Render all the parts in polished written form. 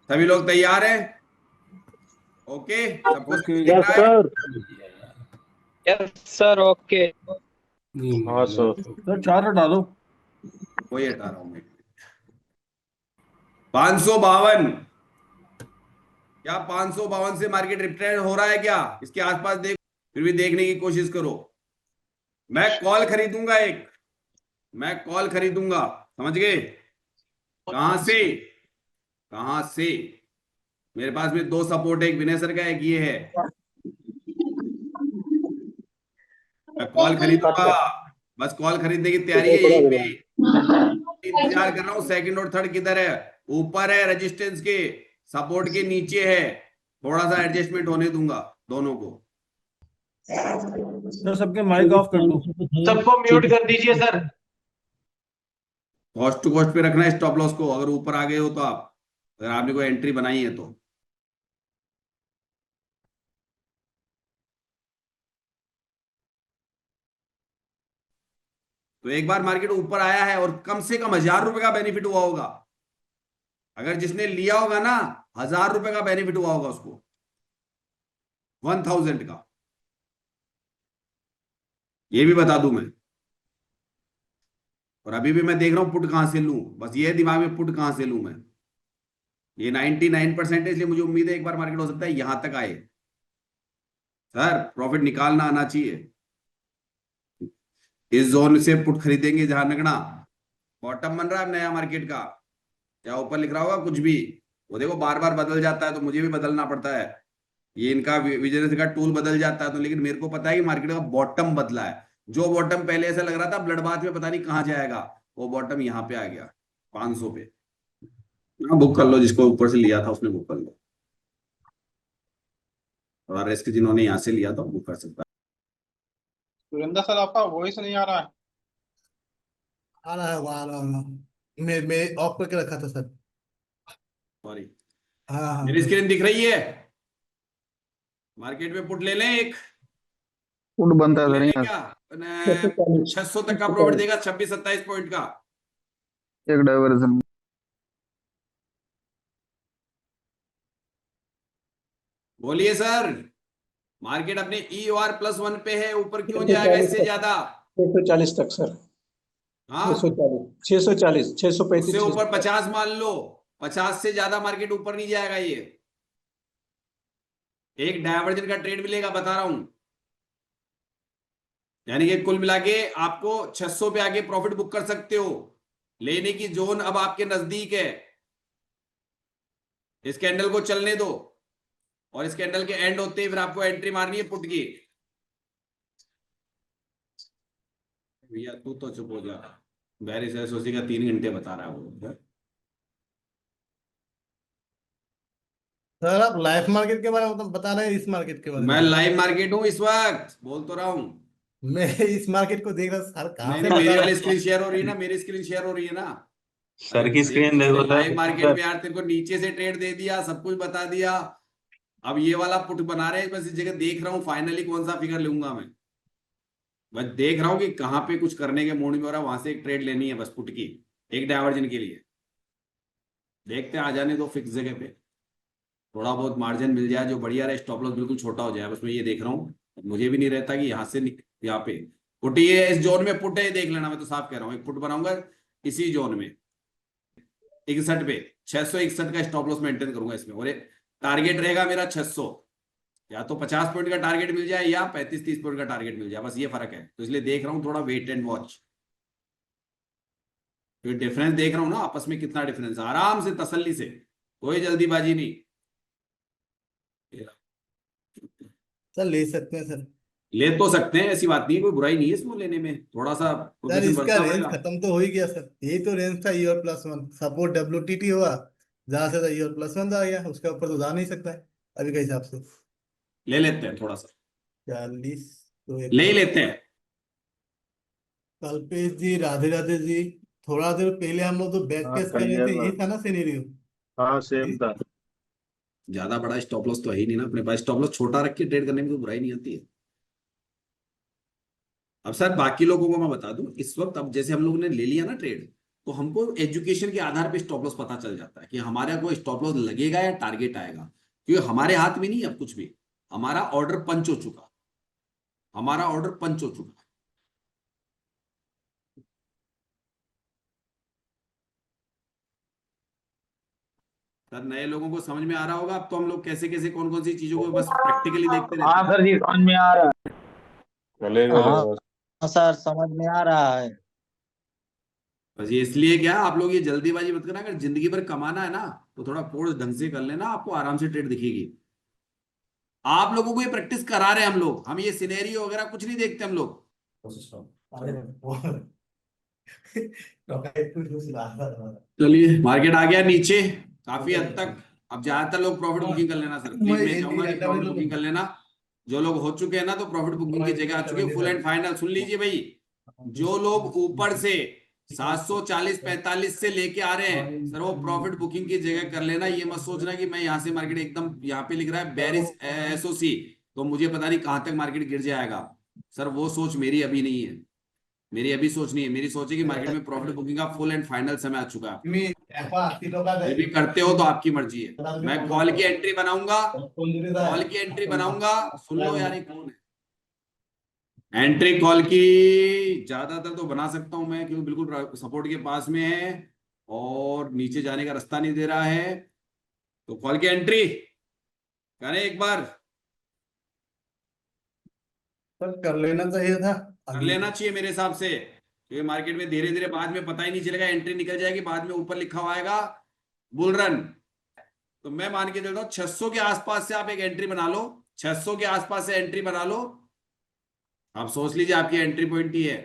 सभी लोग तैयार हैं? ओके, सबको ओके। सही दिख यस रहा है? सर। Yes sir, okay. हाँ सर। सर चार हटा दो। वही हटा रहा हूं मैं। 552। क्या 552 से मार्केट रिट्रेस हो रहा है क्या? इसके आसपास देख, फिर भी देखने की कोशिश करो। मैं कॉल खरीदूंगा एक, मैं कॉल खरीदूंगा, समझ गए? कहां से? कहां से? मेरे पास में दो सपोर्ट है, एक विनय सर का, एक ये है। मैं कॉल खरीदूंगा, बस कॉल खरीदने की तैयारी है यहीं पे। इंतजार कर रहा हूँ, सेकंड और थर्ड किधर है? ऊपर है रेजिस्टेंस के, सपोर्ट के नीचे है। थोड़ा सा एडजस्टमेंट होने दूंगा दोनों को। सर सबके माइक ऑफ कर दो। सबको म्यूट कर दीजिए सर। कॉस्ट टू कॉस्ट पे रखना है स्टॉप लॉस को, अगर ऊपर आ गए हो तो आप, अगर आपने कोई एंट्री बनाई है तो। तो एक बार मार्केट ऊपर आया है और कम से कम 1000 रुपए का बेनिफिट हुआ होगा। अगर जिसने लिया होगा ना, 1000 रुपए का बेनिफिट हुआ होगा उसको, 1000 का। ये भी बता दूं मैं। और अभी भी मैं देख रहा हूं पुट कहां से लूं, बस ये दिमाग में पुट कहां से लूं मैं। ये 99% है, इसलिए मुझे उम्मीद है एक बार मार्केट हो सकता है यहां तक आए। सर प्रॉफिट निकालना आना चाहिए। इस जोन से पुट खरीदेंगे जहां नगड़ा बॉटम बन रहा है नया मार्केट का, क्या ऊपर लिख रहा होगा कुछ भी, वो देखो बार बार बदल जाता है, तो मुझे भी बदलना पड़ता है। ये इनका विजय का टूल बदल जाता है, तो लेकिन मेरे को पता है कि मार्केट का बॉटम बदला है। जो बॉटम पहले ऐसा लग रहा था ब्लड बाथ में पता नहीं कहां जाएगा, वो बॉटम यहाँ पे आ गया 500 पे। हाँ बुक कर लो, जिसको ऊपर से लिया था उसने बुक कर लो। और रिस्क जिन्होंने यहाँ से लिया था बुक कर सकता सुरेंद्र सर, आपका वॉइस नहीं आ रहा है। आ रहा है, वहाँ आ रहा है। मैं ऑफ करके रखा था सर। है। सॉरी। हाँ हाँ मेरी सर। स्क्रीन दिख रही है? मार्केट में पुट ले लें एक? फुट बनता पुट है ले सर लें यहाँ। क्या? 640। 600 तक का प्रॉफिट देगा, 26-27 पॉइंट का। एक डाइवर्जन। बोलिए सर। मार्केट अपने ई आर +1 पे है, ऊपर क्यों जाएगा इससे ज्यादा? 640 तक सर। हाँ, 640, 635, उससे ऊपर 640। 50 मान लो। 50 से ज्यादा मार्केट ऊपर नहीं जाएगा ये। एक डायवर्जन का ट्रेड मिलेगा, बता रहा हूं। यानी कि कुल मिला के आपको 600 पे आके प्रॉफिट बुक कर सकते हो। लेने की जोन अब आपके नजदीक है। इस कैंडल को चलने दो, और इस कैंडल के एंड होते ही फिर आपको एंट्री मारनी है पुट की। भैया तू तो चुप हो जा, बैरिस एसोसी का 3 घंटे बता रहा है वो। सर आप लाइफ मार्केट के बारे में बता रहे हैं, इस मार्केट के बारे मैं में? लाइव मार्केट हूं इस वक्त, बोल तो रहा हूं। मैं इस मार्केट को देख रहा सर, कहाँ नहीं से नहीं, बता मेरी रहे वाली हैं? स्क्रीन शेयर हो रही है ना, मेरी स्क्रीन शेयर हो रही है ना। अरे सर की देख, स्क्रीन देखो लाइव मार्केट सर। में यार तेरे को नीचे से ट्रेड दे दिया, सब कुछ बता दिया। अब ये वाला पुट बना रहे हैं, बस इस जगह देख रहा हूँ फाइनली कौन सा फिगर लूंगा मैं। बस देख रहा हूँ कि कहाँ पे कुछ करने के मूड में हो रहा है, वहां से एक ट्रेड लेनी है बस पुट की, एक डायवर्जन के लिए। देखते हैं, आ जाने दो फिक्स जगह पे, थोड़ा बहुत मार्जिन मिल जाए जो बढ़िया रहे, स्टॉप लॉस बिल्कुल छोटा हो जाए, बस मैं ये देख रहा हूँ। मुझे भी नहीं रहता कि यहाँ से यहाँ पे पुट, ये इस जोन में पुट है, देख लेना। मैं तो साफ कह रहा हूँ, एक पुट बनाऊंगा इसी जोन में 61 पे। 661 का स्टॉप लॉस मेंटेन करूंगा इसमें, और टारगेट रहेगा मेरा 600। या तो 50 पॉइंट का टारगेट मिल जाए या 35-30 पॉइंट का टारगेट मिल जाए, बस ये फर्क है। तो इसलिए देख रहा हूँ थोड़ा वेट एंड वॉच। तो डिफरेंस देख रहा हूँ ना आपस में, कितना डिफरेंस है, आराम से तसल्ली से, कोई जल्दीबाजी नहीं। सर ले सकते हैं सर। ले तो सकते हैं, ऐसी बात नहीं है, कोई बुराई नहीं है इसको लेने में, थोड़ा सा सर प्रोफेशन इसका बढ़ता रेंज पड़ेगा। खत्म तो हो ही गया सर, यही तो रेंज था ER+1। सपोर्ट WTT हुआ, जहां से था ER+1 आ गया, उसके ऊपर तो जा नहीं सकता है अभी के हिसाब से। ले लेते हैं थोड़ा सा, 40 तो एक ले ही बार। लेते हैं। कल्पेश जी, राधे राधे जी। थोड़ा देर पहले हम लोग तो बैक हाँ टेस्ट कर रहे थे, करिएगा। यही था ना सिनेरियो? हाँ सेम था। ज्यादा बड़ा स्टॉप लॉस तो है ही नहीं ना अपने पास, स्टॉप लॉस छोटा रख के ट्रेड करने में कोई बुराई नहीं आती है। अब सर बाकी लोगों को मैं बता दूं, इस वक्त अब जैसे हम लोगों ने ले लिया ना ट्रेड, तो हमको एजुकेशन के आधार पे स्टॉप लॉस पता चल जाता है कि हमारे को स्टॉप लॉस लगेगा या टारगेट आएगा, क्योंकि हमारे हाथ में नहीं है अब कुछ भी, हमारा ऑर्डर पंच हो चुका, हमारा ऑर्डर पंच हो चुका। सर नए लोगों को समझ में आ रहा होगा अब तो हम लोग कैसे कैसे कौन कौन सी चीजों को बस प्रैक्टिकली देखते रहते हाँ हैं। सर जी समझ में आ रहा है। चलेगा हाँ सर समझ में आ रहा है। बस ये इसलिए क्या आप लोग ये जल्दीबाजी मत करना, अगर जिंदगी भर कमाना है ना तो थोड़ा कोर्स ढंग से कर लेना, आपको आराम से ट्रेड दिखेगी। आप लोगों को ये प्रैक्टिस करा रहे हैं हम लोग, हम ये सिनेरियो वगैरह कुछ नहीं देखते हम लोग। चलिए मार्केट आ गया नीचे काफी हद तक, अब ज्यादातर लोग प्रॉफिट बुकिंग कर लेना सर, प्लीज मैं चाहूंगा कि प्रॉफिट बुकिंग कर लेना। जो लोग हो चुके हैं ना तो प्रॉफिट बुकिंग की जगह आ चुके हैं, फुल एंड फाइनल सुन लीजिए भाई। जो लोग ऊपर से 740-45 से लेके आ रहे हैं सर, वो प्रॉफिट बुकिंग की जगह कर लेना। ये मत सोचना कि मैं यहाँ से मार्केट एकदम, यहाँ पे लिख रहा है बेरिश एसओसी तो मुझे पता नहीं कहां तक मार्केट गिर जाएगा। सर वो सोच मेरी अभी नहीं है, मेरी अभी सोच नहीं है। मेरी सोच है कि मार्केट में प्रॉफिट बुकिंग का फुल एंड फाइनल समय आ चुका है। ये भी करते हो तो आपकी मर्जी है। मैं कॉल की एंट्री बनाऊंगा, कॉल की एंट्री बनाऊंगा। सुन लो यार ये कौन है, एंट्री कॉल की ज्यादातर तो बना सकता हूं मैं, क्योंकि बिल्कुल सपोर्ट के पास में है और नीचे जाने का रास्ता नहीं दे रहा है। तो कॉल की एंट्री करें एक बार, सर कर लेना चाहिए था, कर लेना चाहिए मेरे हिसाब से, क्योंकि मार्केट में धीरे धीरे बाद में पता ही नहीं चलेगा, एंट्री निकल जाएगी, बाद में ऊपर लिखा हुआ आएगा बुल रन। तो मैं मान के चलता हूं 600 के आसपास से आप एक एंट्री बना लो, 600 के आसपास से एंट्री बना लो। आप सोच लीजिए आपकी एंट्री पॉइंट ही है,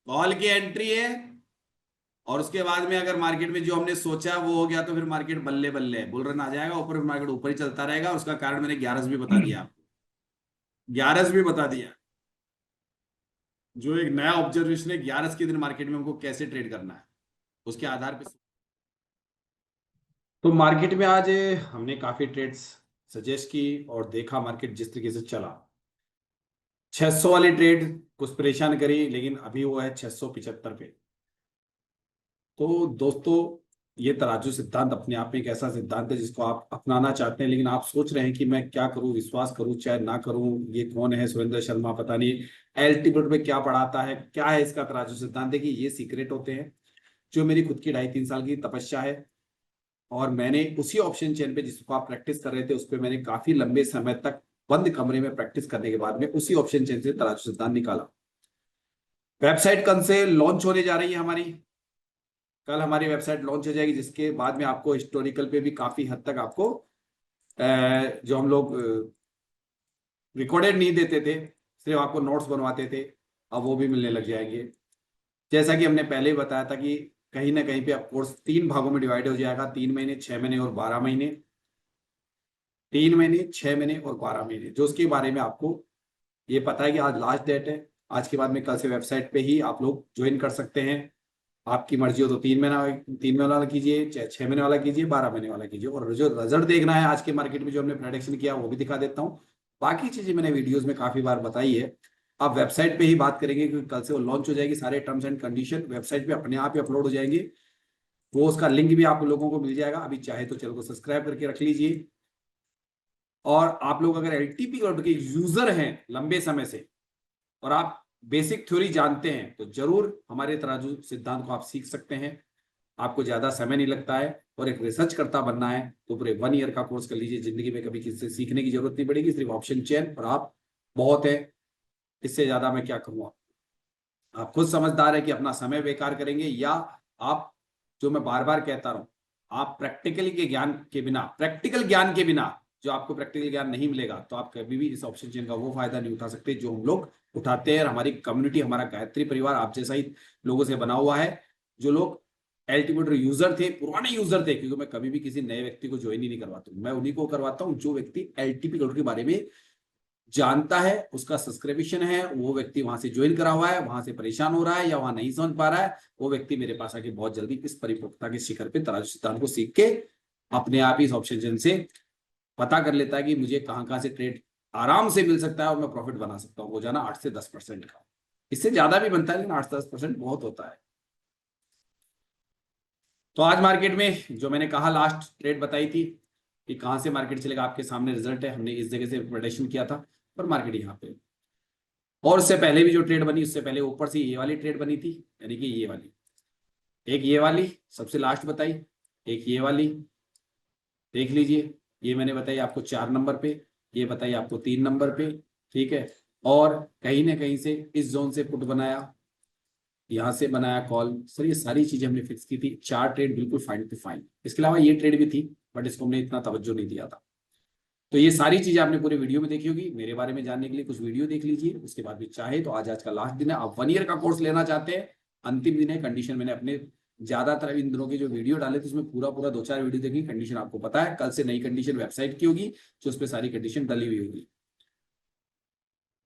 कॉल की एंट्री है। और उसके बाद में अगर मार्केट में जो हमने सोचा वो हो गया तो फिर मार्केट बल्ले बल्ले है, बुल रन आ जाएगा ऊपर, मार्केट ऊपर ही चलता रहेगा। उसका कारण मैंने 11 भी बता दिया आपको, 11 भी बता दिया। जो एक नया ऑब्जर्वेशन है 11 के दिन मार्केट में हमको कैसे ट्रेड करना है उसके आधार पे। तो मार्केट में आज हमने काफी ट्रेड्स सजेस्ट की और देखा मार्केट जिस तरीके से चला। 600 वाली ट्रेड कुछ परेशान करी, लेकिन अभी वो है 675 पे। तो दोस्तों ये तराजू सिद्धांत अपने आप में एक ऐसा सिद्धांत है जिसको आप अपनाना चाहते हैं, लेकिन आप सोच रहे हैं कि मैं क्या करूं, विश्वास करूं चाहे ना करूं, ये कौन है सुरेंद्र शर्मा, पता नहीं एल्टीट्यूड में क्या पढ़ाता है, क्या है इसका तराजू सिद्धांत। है कि ये सीक्रेट होते हैं जो मेरी खुद की 2.5-3 साल की तपस्या है, और मैंने उसी ऑप्शन चेन पे जिसको आप प्रैक्टिस कर रहे थे उस पर मैंने काफी लंबे समय तक बंद कमरे में प्रैक्टिस करने के बाद में उसी ऑप्शन चेन से तराजू सिद्धांत निकाला। वेबसाइट कल से लॉन्च होने जा रही है हमारी, कल हमारी वेबसाइट लॉन्च हो जाएगी, जिसके बाद में आपको हिस्टोरिकल पे भी काफी हद तक आपको जो हम लोग रिकॉर्डेड नहीं देते थे, सिर्फ आपको नोट्स बनवाते थे, अब वो भी मिलने लग जाएंगे। जैसा कि हमने पहले ही बताया था कि कहीं ना कहीं पे आप कोर्स 3 भागों में डिवाइड हो जाएगा, 3 महीने, 6 महीने और 12 महीने, 3 महीने, 6 महीने और 12 महीने, जो उसके बारे में आपको ये पता है कि आज लास्ट डेट है। आज के बाद में कल से वेबसाइट पे ही आप लोग ज्वाइन कर सकते हैं, आपकी मर्जी हो तो 3 महीने वाला कीजिए, चाहे 6 महीने वाला कीजिए, 12 महीने वाला कीजिए। और जो रिजल्ट देखना है आज के मार्केट में जो हमने प्रेडिक्शन किया वो भी दिखा देता हूँ। बाकी चीजें मैंने वीडियोस में काफी बार बताई है, आप वेबसाइट पे ही बात करेंगे क्योंकि कल से वो लॉन्च हो जाएगी। सारे टर्म्स एंड कंडीशन वेबसाइट पे अपने आप ही अपलोड हो जाएंगे, वो उसका लिंक भी आप लोगों को मिल जाएगा। अभी चाहे तो चैनल को सब्सक्राइब करके रख लीजिए। और आप लोग अगर एलटीपी के यूजर हैं लंबे समय से और आप बेसिक थ्योरी जानते हैं तो जरूर हमारे तराजू सिद्धांत को आप सीख सकते हैं। आपको ज्यादा समय नहीं लगता है और एक रिसर्च करता बनना है तो पूरे 1 ईयर का कोर्स कर लीजिए। जिंदगी में कभी किसी से सीखने की जरूरत नहीं पड़ेगी, सिर्फ ऑप्शन चेन और आप बहुत है, इससे ज्यादा मैं क्या करूंगा। आप खुद समझदार है कि अपना समय बेकार करेंगे या आप, जो मैं बार बार कहता रहा हूं, आप प्रैक्टिकल ज्ञान के बिना जो आपको प्रैक्टिकल ज्ञान नहीं मिलेगा तो आप कभी भी इस ऑप्शन चेन का वो फायदा नहीं उठा सकते जो हम लोग उठाते हैं। हमारी कम्युनिटी, हमारा गायत्री परिवार आप जैसा ही लोगों से बना हुआ है। जो लोग एल्टीमेटर यूजर थे, पुराने यूजर थे, क्योंकि मैं कभी भी किसी नए व्यक्ति को ज्वाइन ही नहीं करवाता हूं, मैं उन्हीं को करवाता हूं जो व्यक्ति एलटीपी के बारे में जानता है, उसका सब्सक्रिप्शन है, वो व्यक्ति वहां से ज्वाइन करा हुआ है, वहां से परेशान हो रहा है या वहां नहीं समझ पा रहा है, वो व्यक्ति मेरे पास आके बहुत जल्दी इस परिपक्वता के शिखर पे तराजू सिद्धांत को सीख के अपने आप ही इस ऑप्शन से पता कर लेता है कि मुझे कहां से ट्रेड आराम से मिल सकता है और मैं प्रॉफिट बना सकता हूँ। वो जाना 8 से 10% का, इससे ज्यादा भी बनता है लेकिन 8 से 10% बहुत होता है। तो आज मार्केट में जो मैंने कहा लास्ट ट्रेड बताई थी कि कहां से मार्केट चलेगा, आपके सामने रिजल्ट है, हमने इस जगह से प्रेडिक्शन किया था पर मार्केट यहाँ पे, और उससे पहले भी जो ट्रेड बनी उससे पहले ऊपर से ये वाली ट्रेड बनी थी, यानी कि ये वाली, एक ये वाली सबसे लास्ट बताई, एक ये वाली देख लीजिए, ये मैंने बताई आपको 4 नंबर पे, ये बताई आपको 3 नंबर पे, ठीक है। और कहीं ना कहीं से इस जोन से पुट बनाया, यहां से बनाया कॉल। सर ये सारी चीजें हमने फिक्स की थी, 4 ट्रेड बिल्कुल फाइन टू फाइन। इसके अलावा ये ट्रेड भी थी बट इसको हमने इतना तवज्जो नहीं दिया था। तो ये सारी चीजें आपने पूरे वीडियो में देखी होगी। मेरे बारे में जानने के लिए कुछ वीडियो देख लीजिए, उसके बाद भी चाहे तो आज का लास्ट दिन है, आप 1 ईयर का कोर्स लेना चाहते हैं, अंतिम दिन है। कंडीशन मैंने अपने ज्यादातर इन दिनों के जो वीडियो डाले थे उसमें पूरा 2-4 वीडियो देखी, कंडीशन आपको पता है। कल से नई कंडीशन वेबसाइट की होगी जो उस पर सारी कंडीशन डली हुई होगी।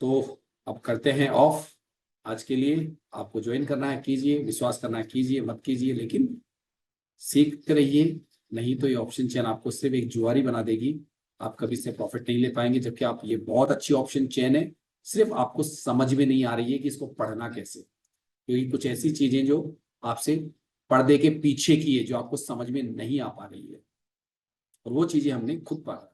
तो अब करते हैं ऑफ आज के लिए। आपको ज्वाइन करना है कीजिए, विश्वास करना है कीजिए, मत कीजिए लेकिन सीखते रहिए, नहीं तो ये ऑप्शन चेन आपको सिर्फ एक जुआरी बना देगी, आप कभी इससे प्रॉफिट नहीं ले पाएंगे। जबकि आप, ये बहुत अच्छी ऑप्शन चेन है, सिर्फ आपको समझ में नहीं आ रही है कि इसको पढ़ना कैसे, क्योंकि कुछ ऐसी चीजें जो आपसे पर्दे के पीछे की है, जो आपको समझ में नहीं आ पा रही है, और वो चीजें हमने खुद पढ़ा।